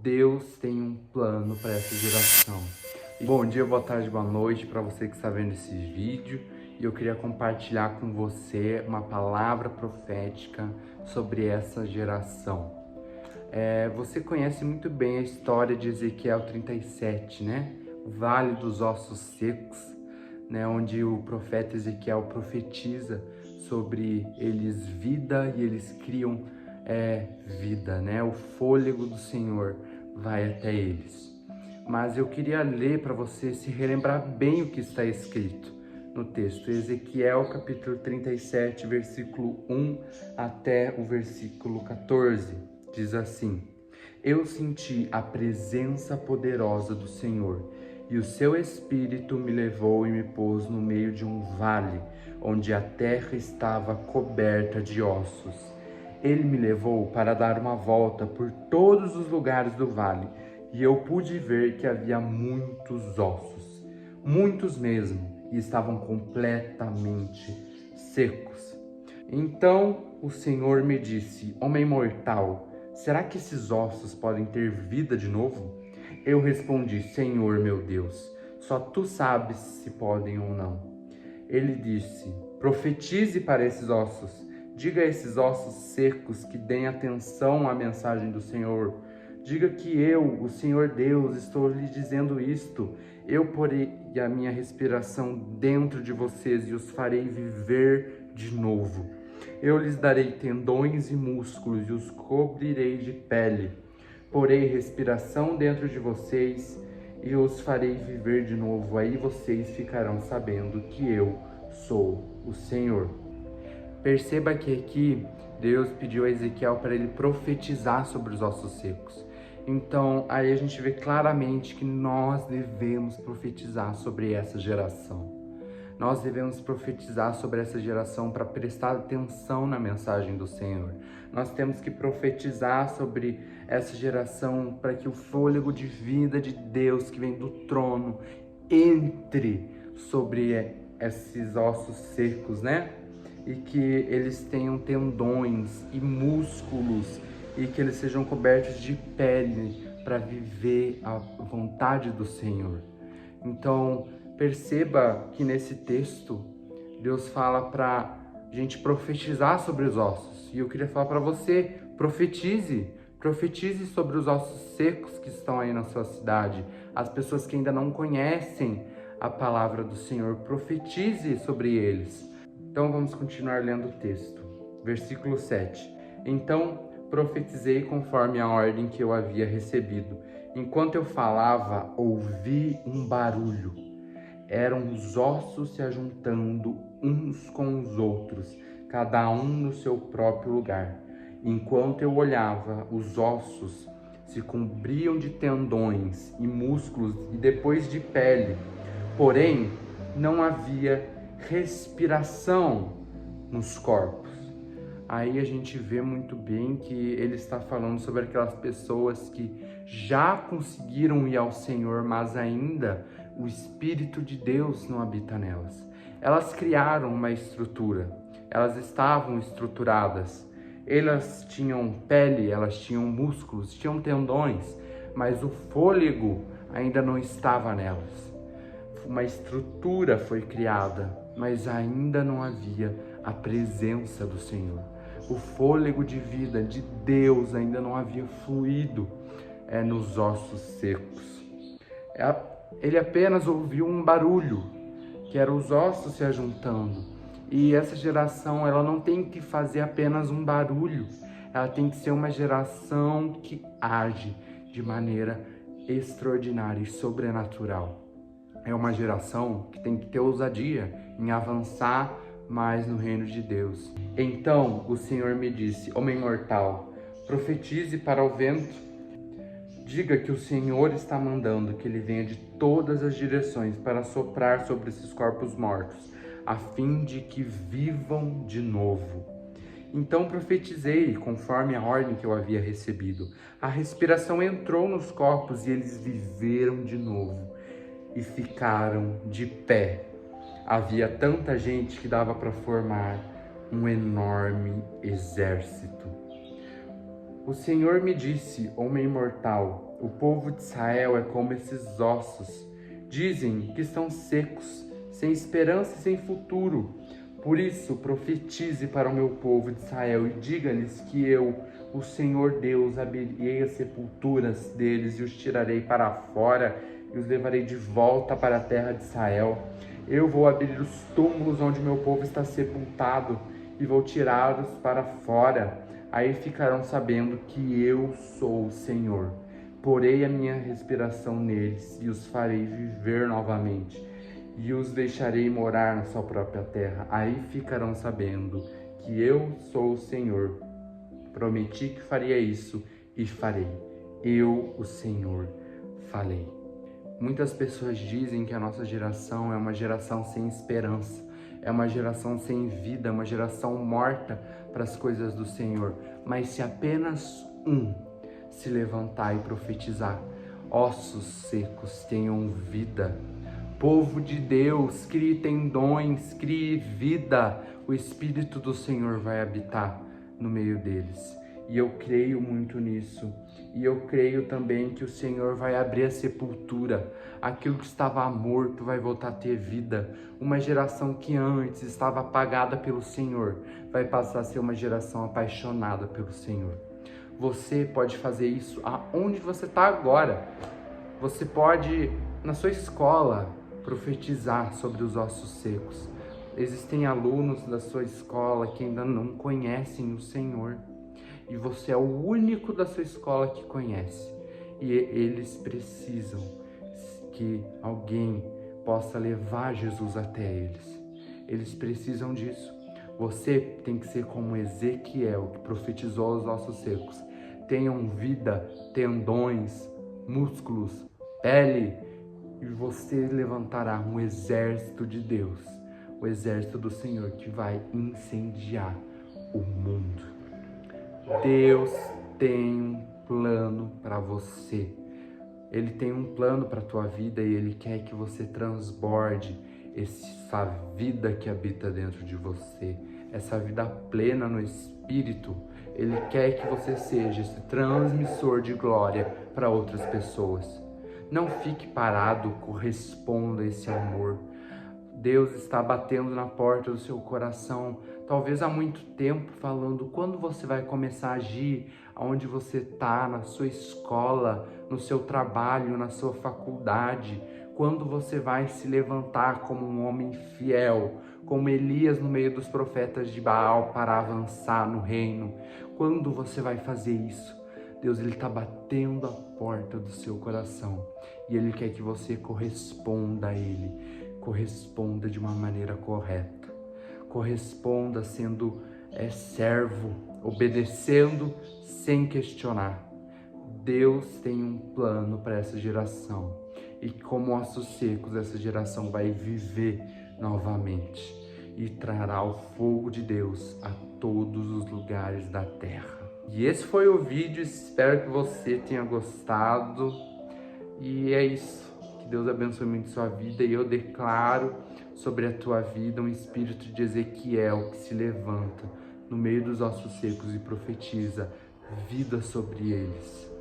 Deus tem um plano para essa geração. Bom dia, boa tarde, boa noite para você que está vendo esse vídeo. E eu queria compartilhar com você uma palavra profética sobre essa geração. Você conhece muito bem a história de Ezequiel 37, né? O Vale dos Ossos Secos, né? Onde o profeta Ezequiel profetiza sobre eles vida e eles criam vida, né? O fôlego do Senhor vai até eles. Mas eu queria ler para você se relembrar bem o que está escrito no texto. Ezequiel capítulo 37, versículo 1 até o versículo 14. Diz assim: Eu senti a presença poderosa do Senhor, e o seu Espírito me levou e me pôs no meio de um vale, onde a terra estava coberta de ossos. Ele me levou para dar uma volta por todos os lugares do vale, e eu pude ver que havia muitos ossos, muitos mesmo, e estavam completamente secos. Então o Senhor me disse: Homem mortal, será que esses ossos podem ter vida de novo? Eu respondi: Senhor meu Deus, só tu sabes se podem ou não. Ele disse: Profetize para esses ossos. Diga a esses ossos secos que deem atenção à mensagem do Senhor. Diga que eu, o Senhor Deus, estou lhe dizendo isto. Eu porei a minha respiração dentro de vocês e os farei viver de novo. Eu lhes darei tendões e músculos e os cobrirei de pele. Porei respiração dentro de vocês e os farei viver de novo. Aí vocês ficarão sabendo que eu sou o Senhor. Perceba que aqui Deus pediu a Ezequiel para ele profetizar sobre os ossos secos. Então, aí a gente vê claramente que nós devemos profetizar sobre essa geração. Nós devemos profetizar sobre essa geração para prestar atenção na mensagem do Senhor. Nós temos que profetizar sobre essa geração para que o fôlego de vida de Deus que vem do trono entre sobre esses ossos secos, né? E que eles tenham tendões e músculos e que eles sejam cobertos de pele para viver a vontade do Senhor. Então, perceba que nesse texto, Deus fala para a gente profetizar sobre os ossos. E eu queria falar para você, profetize sobre os ossos secos que estão aí na sua cidade. As pessoas que ainda não conhecem a palavra do Senhor, profetize sobre eles. Então vamos continuar lendo o texto. Versículo 7. Então profetizei conforme a ordem que eu havia recebido. Enquanto eu falava, ouvi um barulho. Eram os ossos se ajuntando uns com os outros, cada um no seu próprio lugar. Enquanto eu olhava, os ossos se cobriam de tendões e músculos e depois de pele. Porém, não havia respiração nos corpos. Aí a gente vê muito bem que ele está falando sobre aquelas pessoas que já conseguiram ir ao Senhor, mas ainda o Espírito de Deus não habita nelas. Elas criaram uma estrutura, elas estavam estruturadas, elas tinham pele, elas tinham músculos, tinham tendões, mas o fôlego ainda não estava nelas. Uma estrutura foi criada, mas ainda não havia a presença do Senhor. O fôlego de vida de Deus ainda não havia fluído nos ossos secos. Ele apenas ouviu um barulho, que eram os ossos se ajuntando. E essa geração, ela não tem que fazer apenas um barulho, ela tem que ser uma geração que age de maneira extraordinária e sobrenatural. É uma geração que tem que ter ousadia em avançar mais no reino de Deus. Então o Senhor me disse: Homem mortal, profetize para o vento. Diga que o Senhor está mandando que ele venha de todas as direções para soprar sobre esses corpos mortos, a fim de que vivam de novo. Então profetizei conforme a ordem que eu havia recebido. A respiração entrou nos corpos e eles viveram de novo e ficaram de pé. Havia tanta gente que dava para formar um enorme exército. O Senhor me disse, homem mortal, o povo de Israel é como esses ossos. Dizem que estão secos, sem esperança e sem futuro. Por isso, profetize para o meu povo de Israel e diga-lhes que eu, o Senhor Deus, abrirei as sepulturas deles e os tirarei para fora e os levarei de volta para a terra de Israel. Eu vou abrir os túmulos onde meu povo está sepultado e vou tirá-los para fora. Aí ficarão sabendo que eu sou o Senhor. Porei a minha respiração neles e os farei viver novamente e os deixarei morar na sua própria terra. Aí ficarão sabendo que eu sou o Senhor. Prometi que faria isso e farei. Eu, o Senhor, falei. Muitas pessoas dizem que a nossa geração é uma geração sem esperança, é uma geração sem vida, uma geração morta para as coisas do Senhor. Mas se apenas um se levantar e profetizar, ossos secos tenham vida. Povo de Deus, crie tendões, crie vida. O Espírito do Senhor vai habitar no meio deles. E eu creio muito nisso. E eu creio também que o Senhor vai abrir a sepultura. Aquilo que estava morto vai voltar a ter vida. Uma geração que antes estava apagada pelo Senhor vai passar a ser uma geração apaixonada pelo Senhor. Você pode fazer isso aonde você está agora. Você pode, na sua escola, profetizar sobre os ossos secos. Existem alunos da sua escola que ainda não conhecem o Senhor. E você é o único da sua escola que conhece. E eles precisam que alguém possa levar Jesus até eles. Eles precisam disso. Você tem que ser como Ezequiel, que profetizou aos ossos secos. Tenham vida, tendões, músculos, pele. E você levantará um exército de Deus. O exército do Senhor que vai incendiar o mundo. Deus tem um plano para você. Ele tem um plano para a tua vida e Ele quer que você transborde essa vida que habita dentro de você, essa vida plena no Espírito. Ele quer que você seja esse transmissor de glória para outras pessoas. Não fique parado, corresponda a esse amor. Deus está batendo na porta do seu coração, talvez há muito tempo, falando quando você vai começar a agir, aonde você está, na sua escola, no seu trabalho, na sua faculdade, quando você vai se levantar como um homem fiel, como Elias no meio dos profetas de Baal para avançar no reino. Quando você vai fazer isso? Deus, Ele está batendo a porta do seu coração e Ele quer que você corresponda a Ele. Corresponda de uma maneira correta, corresponda sendo servo, obedecendo sem questionar. Deus tem um plano para essa geração e como ossos secos essa geração vai viver novamente e trará o fogo de Deus a todos os lugares da terra. E esse foi o vídeo, espero que você tenha gostado e é isso. Que Deus abençoe muito sua vida e eu declaro sobre a tua vida um espírito de Ezequiel que se levanta no meio dos ossos secos e profetiza vida sobre eles.